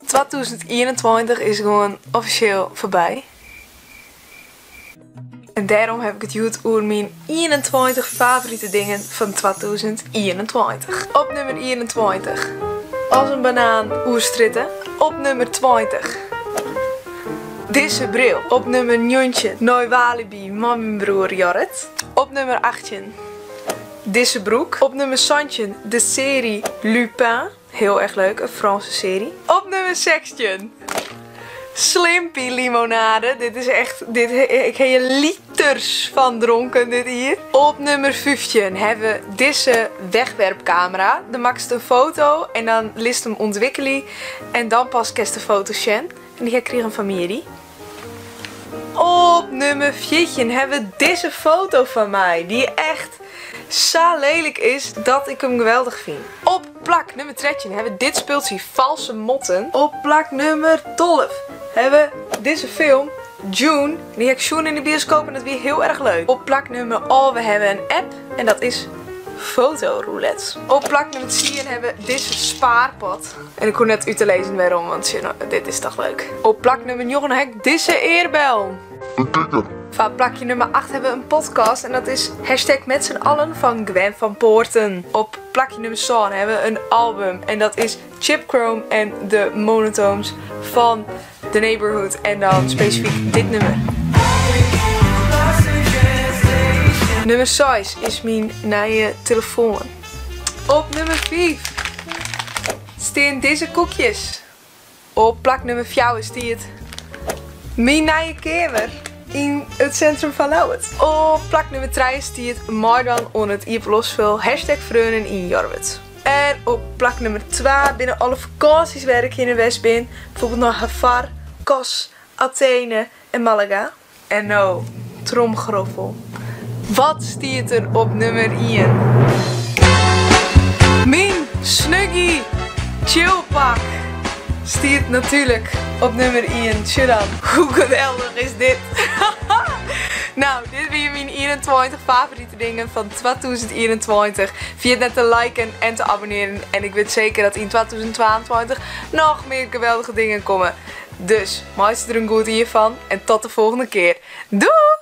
2021 is gewoon officieel voorbij. En daarom heb ik het goed over mijn 21 favoriete dingen van 2021. Op nummer 21. Als een banaan oerstritten. Op nummer 20. Deze bril. Op nummer 19. Noi Walibi, van mijn broer Jorrit. Op nummer 18. Deze broek. Op nummer 17. De serie Lupin. Heel erg leuk, een Franse serie. Op nummer 16. Slimpy limonade. Dit is echt, ik heb je liters van dronken dit hier. Op nummer 15 hebben we deze wegwerpcamera. Dan maak je een foto en dan list hem ontwikkelen. En dan pas kerst de foto zien. En die kreeg een familie. Op nummer 14 hebben we deze foto van mij. Die echt zo lelijk is dat ik hem geweldig vind. Op plak nummer 13 hebben we dit speeltje Valse Motten. Op plak nummer 12 hebben we deze film June. Die heb ik June in de bioscoop en dat weer heel erg leuk. Op plak nummer 11 we hebben een app en dat is Fotoroulette. Op plak nummer 10 hebben we deze spaarpot. En ik kon net u te lezen waarom, want dit is toch leuk. Op plak nummer 9 heb ik deze eerbel. Van plakje nummer 8 hebben we een podcast en dat is hashtag met z'n allen van Gwen van Poorten. Op plakje nummer 7 hebben we een album en dat is Chip Chrome en de Monotones van The Neighborhood en dan specifiek dit nummer. Nummer 6 is mijn nieuwe telefoon. Op nummer 5 staan deze koekjes. Op plak nummer 4 is het mijn nieuwe kamer in het centrum van Lauwert. Op plak nummer 3 is het maar dan onder het Ieperlosvul hashtag Vreunen in Jorwet. En op plak nummer 2 binnen alle vakanties waar ik in de West ben. Bijvoorbeeld naar Hvar, Kos, Athene en Malaga. En nou, tromgeroffel. Wat stiert er op nummer 1? Mijn Snuggie chillpak stiert natuurlijk op nummer 1. Tjodan, hoe geweldig is dit? Nou, dit zijn mijn 21 favoriete dingen van 2021. Vergeet net te liken en te abonneren. En ik weet zeker dat in 2022 nog meer geweldige dingen komen. Dus, maak er een goed hiervan en tot de volgende keer. Doei!